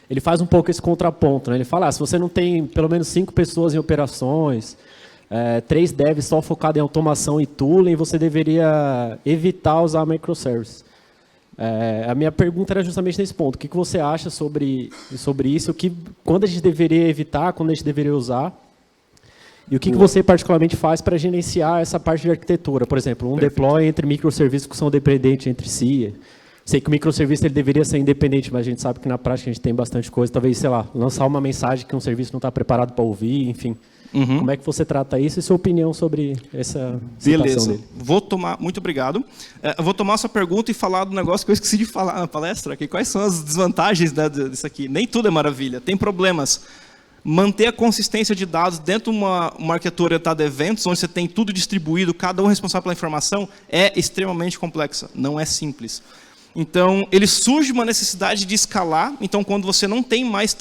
ele faz um pouco esse contraponto. Né? Ele fala, se você não tem pelo menos 5 pessoas em operações, 3 devs só focados em automação e tooling, você deveria evitar usar microservices. A minha pergunta era justamente nesse ponto. O que você acha sobre isso? Quando a gente deveria evitar, quando a gente deveria usar? E o que você particularmente faz para gerenciar essa parte de arquitetura? Por exemplo, deploy entre microserviços que são dependentes entre si. Sei que o microserviço ele deveria ser independente, mas a gente sabe que na prática a gente tem bastante coisa. Talvez, sei lá, lançar uma mensagem que um serviço não está preparado para ouvir, enfim. Como é que você trata isso e sua opinião sobre essa situação dele? Muito obrigado. Eu vou tomar a sua pergunta e falar do negócio que eu esqueci de falar na palestra, que quais são as desvantagens disso aqui. Nem tudo é maravilha, tem problemas. Manter a consistência de dados dentro de uma arquitetura orientada a eventos, onde você tem tudo distribuído, cada um responsável pela informação, é extremamente complexa, não é simples. Então, ele surge uma necessidade de escalar. Então, quando você não tem mais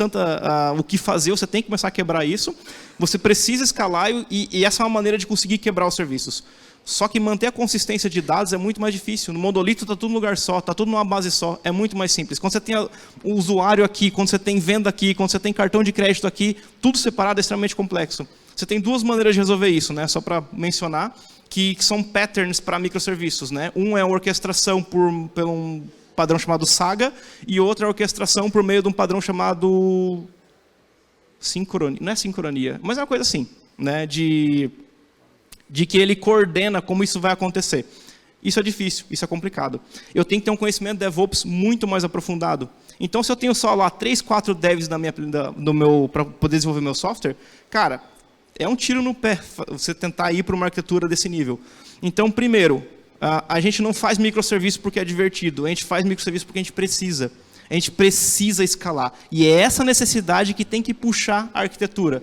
o que fazer, você tem que começar a quebrar isso. Você precisa escalar e essa é uma maneira de conseguir quebrar os serviços. Só que manter a consistência de dados é muito mais difícil. No monolito está tudo num lugar só, está tudo numa base só. É muito mais simples. Quando você tem o usuário aqui, quando você tem venda aqui, quando você tem cartão de crédito aqui, tudo separado é extremamente complexo. Você tem duas maneiras de resolver isso, né? Só para mencionar, que são patterns para microserviços, né? Um é a orquestração por um padrão chamado Saga, e outro é a orquestração por meio de um padrão chamado sincronia. Não é sincronia, mas é uma coisa assim, né? De que ele coordena como isso vai acontecer. Isso é difícil, isso é complicado. Eu tenho que ter um conhecimento de DevOps muito mais aprofundado. Então, se eu tenho só lá 3, 4 devs para poder desenvolver meu software, cara, é um tiro no pé você tentar ir para uma arquitetura desse nível. Então, primeiro, a gente não faz microserviço porque é divertido, a gente faz microserviço porque a gente precisa. A gente precisa escalar. E é essa necessidade que tem que puxar a arquitetura.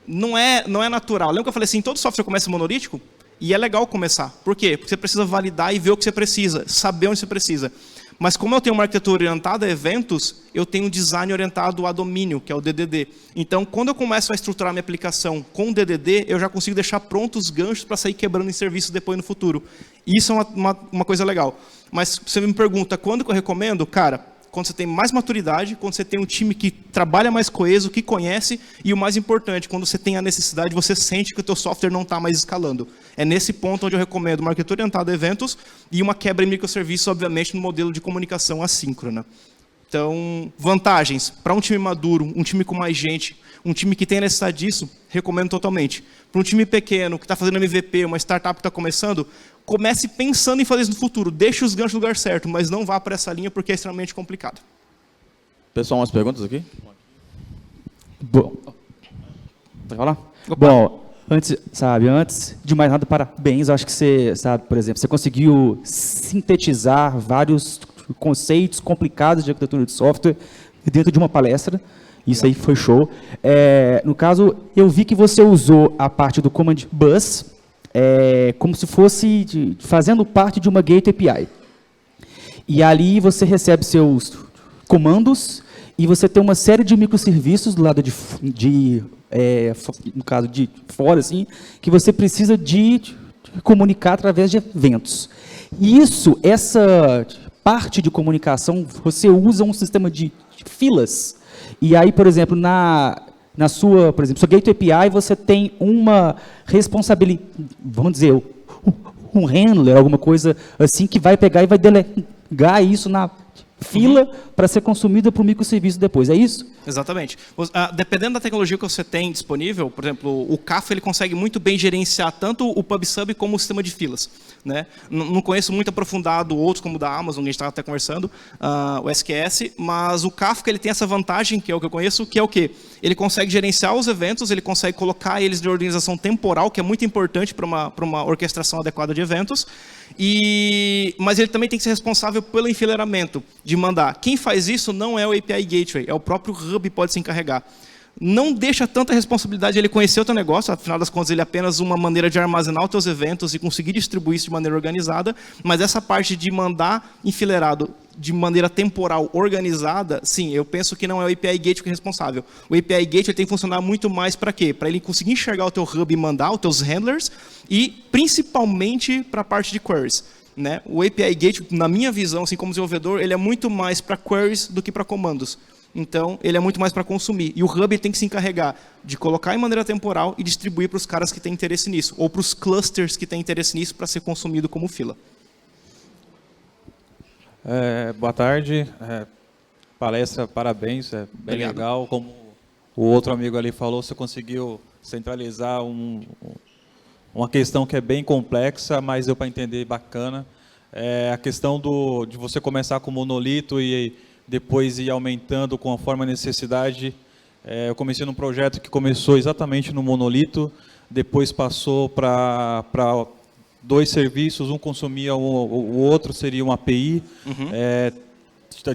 Não é natural. Lembra que eu falei assim, todo software começa monolítico? E é legal começar. Por quê? Porque você precisa validar e ver o que você precisa, saber onde você precisa. Mas como eu tenho uma arquitetura orientada a eventos, eu tenho um design orientado a domínio, que é o DDD. Então, quando eu começo a estruturar minha aplicação com DDD, eu já consigo deixar prontos os ganchos para sair quebrando em serviços depois no futuro. Isso é uma coisa legal. Mas você me pergunta, quando que eu recomendo? Cara, quando você tem mais maturidade, quando você tem um time que trabalha mais coeso, que conhece, e o mais importante, quando você tem a necessidade, você sente que o teu software não está mais escalando. É nesse ponto onde eu recomendo uma arquitetura orientada a eventos e uma quebra em microserviços, obviamente, no modelo de comunicação assíncrona. Então, vantagens. Para um time maduro, um time com mais gente, um time que tem necessidade disso, recomendo totalmente. Para um time pequeno, que está fazendo MVP, uma startup que está começando, comece pensando em fazer isso no futuro. Deixe os ganchos no lugar certo, mas não vá para essa linha porque é extremamente complicado. Pessoal, umas perguntas aqui? Bom, pode falar? Opa. Bom, antes de mais nada, parabéns. Eu acho que você, por exemplo, você conseguiu sintetizar vários conceitos complicados de arquitetura de software dentro de uma palestra. Isso aí foi show. No caso, eu vi que você usou a parte do Command Bus como se fosse fazendo parte de uma Gate API. E ali você recebe seus comandos e você tem uma série de microserviços do lado no caso de fora, assim, que você precisa de comunicar através de eventos. E essa parte de comunicação, você usa um sistema de filas. E aí, por exemplo, na sua Gate API, você tem uma responsabilidade, vamos dizer, um handler, alguma coisa assim, que vai pegar e vai delegar isso na fila para ser consumida por microserviço depois, é isso? Exatamente. Dependendo da tecnologia que você tem disponível, por exemplo, o Kafka ele consegue muito bem gerenciar tanto o PubSub como o sistema de filas. Né? Não conheço muito aprofundado outros, como o da Amazon, que a gente estava até conversando, o SQS, mas o Kafka ele tem essa vantagem, que é o que eu conheço, que é o quê? Ele consegue gerenciar os eventos, ele consegue colocar eles de organização temporal, que é muito importante para uma orquestração adequada de eventos, mas ele também tem que ser responsável pelo enfileiramento, de mandar. Quem faz isso não é o API Gateway, é o próprio Hub que pode se encarregar. Não deixa tanta responsabilidade ele conhecer o teu negócio, afinal das contas ele é apenas uma maneira de armazenar os teus eventos e conseguir distribuir isso de maneira organizada, mas essa parte de mandar enfileirado de maneira temporal organizada, sim, eu penso que não é o API Gateway que é responsável. O API Gateway tem que funcionar muito mais para quê? Para ele conseguir enxergar o teu hub e mandar os teus handlers e principalmente para a parte de queries. Né? O API Gateway, na minha visão, assim como desenvolvedor, ele é muito mais para queries do que para comandos. Então, ele é muito mais para consumir. E o Hub tem que se encarregar de colocar em maneira temporal e distribuir para os caras que têm interesse nisso, ou para os clusters que têm interesse nisso para ser consumido como fila. Boa tarde. Palestra, parabéns. Bem Obrigado. legal. Como o outro amigo ali falou, você conseguiu centralizar uma questão que é bem complexa, mas deu para entender bacana. A questão de você começar com monolito e depois ir aumentando conforme a necessidade. Eu comecei num projeto que começou exatamente no monolito, depois passou para 2 serviços, um consumia o outro, seria uma API.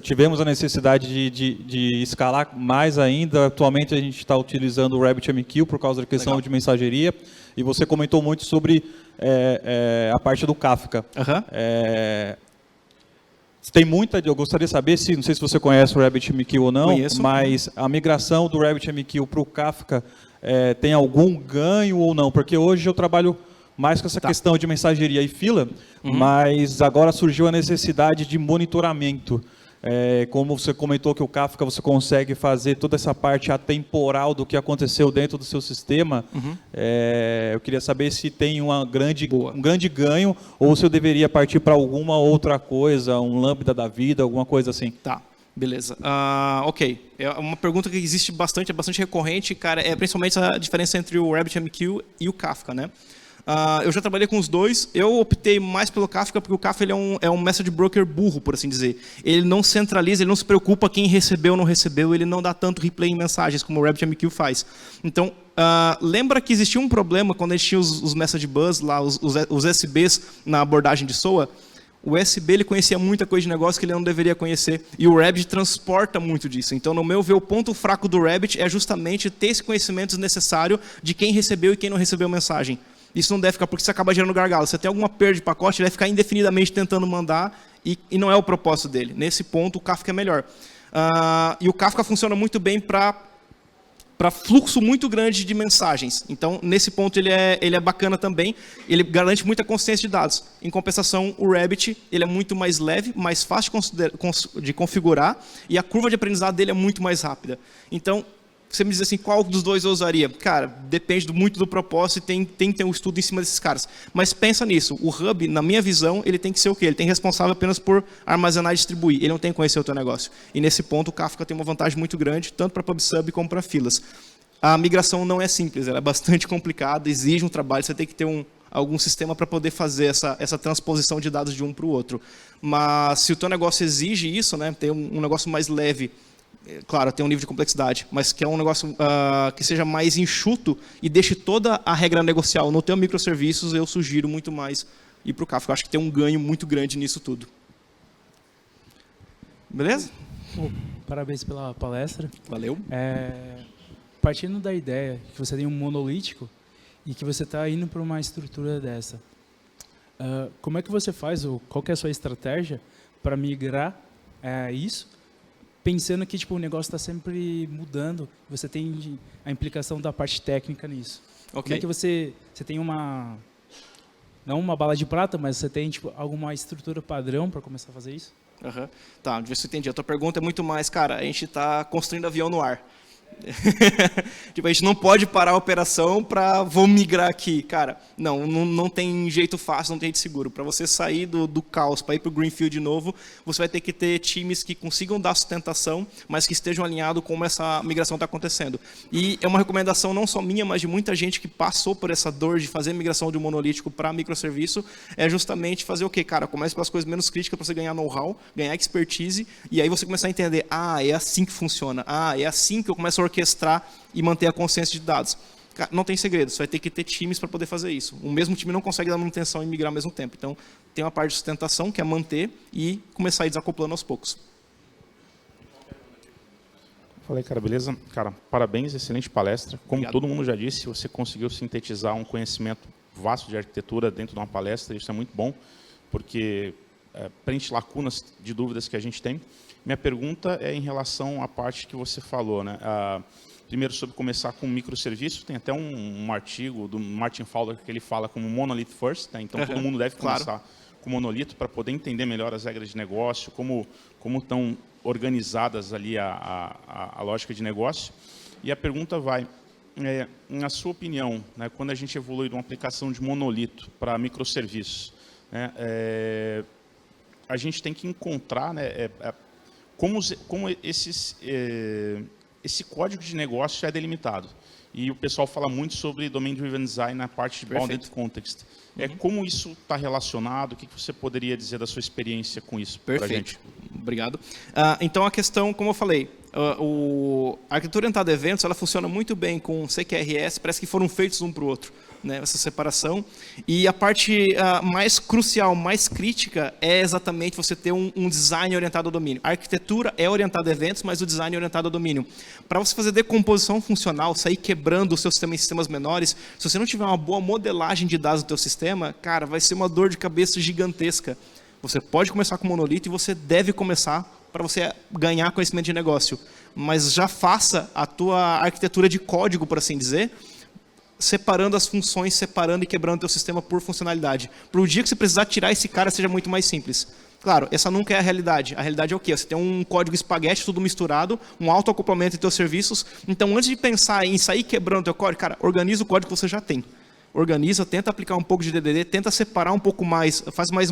Tivemos a necessidade de escalar mais ainda. Atualmente a gente está utilizando o RabbitMQ por causa da questão Legal. de mensageria. E você comentou muito sobre a parte do Kafka. Tem muita, eu gostaria de saber, não sei se você conhece o RabbitMQ ou não, Conheço. mas a migração do RabbitMQ para o Kafka tem algum ganho ou não? Porque hoje eu trabalho mais com essa questão de mensageria e fila, mas agora surgiu a necessidade de monitoramento. Como você comentou que o Kafka você consegue fazer toda essa parte atemporal do que aconteceu dentro do seu sistema, eu queria saber se tem um grande ganho ou se eu deveria partir para alguma outra coisa, um lambda da vida, alguma coisa assim. Tá, beleza. Ok, é uma pergunta que existe bastante, é bastante recorrente, cara, é principalmente a diferença entre o RabbitMQ e o Kafka, né? Eu já trabalhei com os dois, eu optei mais pelo Kafka porque o Kafka ele é um message broker burro, por assim dizer. Ele não centraliza, ele não se preocupa quem recebeu ou não recebeu, ele não dá tanto replay em mensagens como o RabbitMQ faz. Então, lembra que existia um problema quando a gente tinha os message bus, lá, os SBs na abordagem de SOA? O SB ele conhecia muita coisa de negócio que ele não deveria conhecer, e o Rabbit transporta muito disso. Então, no meu ver, o ponto fraco do Rabbit é justamente ter esse conhecimento necessário de quem recebeu e quem não recebeu mensagem. Isso não deve ficar, porque isso acaba gerando gargalo. Se você tem alguma perda de pacote, ele vai ficar indefinidamente tentando mandar e não é o propósito dele. Nesse ponto, o Kafka é melhor. E o Kafka funciona muito bem para fluxo muito grande de mensagens. Então, nesse ponto, ele é bacana também. Ele garante muita consistência de dados. Em compensação, o Rabbit ele é muito mais leve, mais fácil de configurar e a curva de aprendizado dele é muito mais rápida. Então, você me diz assim, qual dos dois eu usaria? Cara, depende muito do propósito e tem que ter um estudo em cima desses caras. Mas pensa nisso, o Hub, na minha visão, ele tem que ser o quê? Ele tem responsável apenas por armazenar e distribuir. Ele não tem que conhecer o teu negócio. E nesse ponto, o Kafka tem uma vantagem muito grande, tanto para PubSub como para filas. A migração não é simples, ela é bastante complicada, exige um trabalho, você tem que ter algum sistema para poder fazer essa transposição de dados de um para o outro. Mas se o teu negócio exige isso, né, ter um negócio mais leve, claro, tem um nível de complexidade, mas que é um negócio que seja mais enxuto e deixe toda a regra negocial no teu microserviços, eu sugiro muito mais ir para o Kafka. Eu acho que tem um ganho muito grande nisso tudo. Beleza? Parabéns pela palestra. Valeu. Partindo da ideia que você tem um monolítico e que você está indo para uma estrutura dessa, como é que você faz, ou qual que é a sua estratégia para migrar isso, pensando que tipo, o negócio está sempre mudando, você tem a implicação da parte técnica nisso. Okay. Como é que você tem não uma bala de prata, mas você tem tipo, alguma estrutura padrão para começar a fazer isso? Tá, deixa eu ver se eu entendi. A tua pergunta é muito mais, cara, a gente está construindo avião no ar. Tipo, a gente não pode parar a operação para vou migrar aqui. Cara, não tem jeito fácil, não tem jeito seguro. Para você sair do caos, para ir para o Greenfield de novo, você vai ter que ter times que consigam dar sustentação, mas que estejam alinhados com como essa migração está acontecendo. E é uma recomendação não só minha, mas de muita gente que passou por essa dor de fazer migração de um monolítico para microserviço, é justamente fazer o quê? Cara, comece pelas coisas menos críticas para você ganhar know-how, ganhar expertise, e aí você começar a entender, é assim que funciona, é assim que eu começo a orquestrar e manter a consciência de dados. Não tem segredo, você vai ter que ter times para poder fazer isso. O mesmo time não consegue dar manutenção e migrar ao mesmo tempo. Então, tem uma parte de sustentação, que é manter, e começar a ir desacoplando aos poucos. Falei, cara, beleza? Cara, parabéns, excelente palestra. Como Obrigado. todo mundo já disse, você conseguiu sintetizar um conhecimento vasto de arquitetura dentro de uma palestra, isso é muito bom, porque preenche lacunas de dúvidas que a gente tem. Minha pergunta é em relação à parte que você falou, né? Primeiro, sobre começar com microserviço, tem até um artigo do Martin Fowler que ele fala como monolith first, né? Então todo mundo deve começar com monolito para poder entender melhor as regras de negócio, como estão organizadas ali a lógica de negócio. E a pergunta vai, na sua opinião, né, quando a gente evolui de uma aplicação de monolito para microserviços, né, a gente tem que encontrar, né, como esse código de negócio é delimitado. E o pessoal fala muito sobre Domain Driven Design na parte de Bounded Context. Como isso está relacionado? O que você poderia dizer da sua experiência com isso para a gente? Obrigado. Então, a questão, como eu falei, a arquitetura orientada a eventos, ela funciona muito bem com CQRS, parece que foram feitos um para o outro, né, essa separação. E a parte mais crucial, mais crítica, é exatamente você ter um design orientado ao domínio. A arquitetura é orientada a eventos, mas o design é orientado ao domínio. Para você fazer decomposição funcional, sair quebrando o seu sistema em sistemas menores, se você não tiver uma boa modelagem de dados do teu sistema, cara, vai ser uma dor de cabeça gigantesca. Você pode começar com monolito e você deve começar para você ganhar conhecimento de negócio. Mas já faça a tua arquitetura de código, por assim dizer, separando as funções, separando e quebrando o teu sistema por funcionalidade. Para o dia que você precisar tirar esse cara, seja muito mais simples. Claro, essa nunca é a realidade. A realidade é o quê? Você tem um código espaguete, tudo misturado, um autoacoplamento entre teus serviços. Então, antes de pensar em sair quebrando o teu código, cara, organiza o código que você já tem. Organiza, tenta aplicar um pouco de DDD, tenta separar um pouco mais, faz mais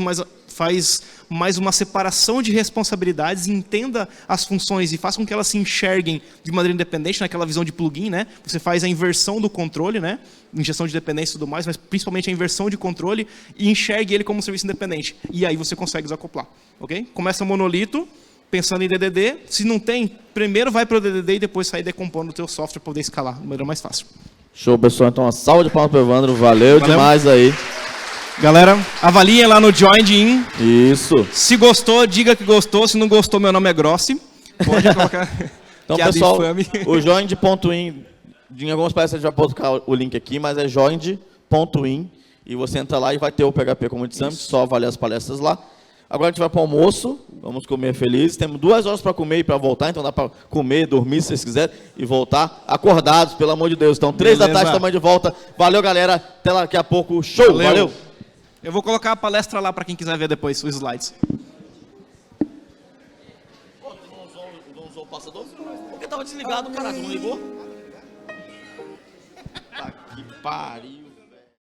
uma separação de responsabilidades, entenda as funções e faça com que elas se enxerguem de maneira independente, naquela visão de plugin, né? Você faz a inversão do controle, né? Injeção de dependência e tudo mais, mas principalmente a inversão de controle e enxergue ele como um serviço independente. E aí você consegue desacoplar, ok? Começa monolito, pensando em DDD, se não tem, primeiro vai para o DDD e depois sai decompondo o teu software para poder escalar, de maneira mais fácil. Show, pessoal. Então, uma salva de palmas para o Evandro. Valeu demais aí. Galera, avaliem lá no Joined In. Isso. Se gostou, diga que gostou. Se não gostou, meu nome é Grossi. Pode colocar. Então, pessoal, o joined.in, em algumas palestras a gente vai colocar o link aqui, mas é joined.in. E você entra lá e vai ter o PHP Community Summit, só avaliar as palestras lá. Agora a gente vai para o almoço, vamos comer felizes. Temos 2 horas para comer e para voltar, então dá para comer, dormir se vocês quiserem e voltar acordados, pelo amor de Deus. Então, 3 da tarde, estamos de volta. Valeu, galera. Até daqui a pouco. Show, valeu. Eu vou colocar a palestra lá para quem quiser ver depois, os slides. Pô, tu não usou o passador? Porque estava desligado, caraca, não ligou? Tá que pariu.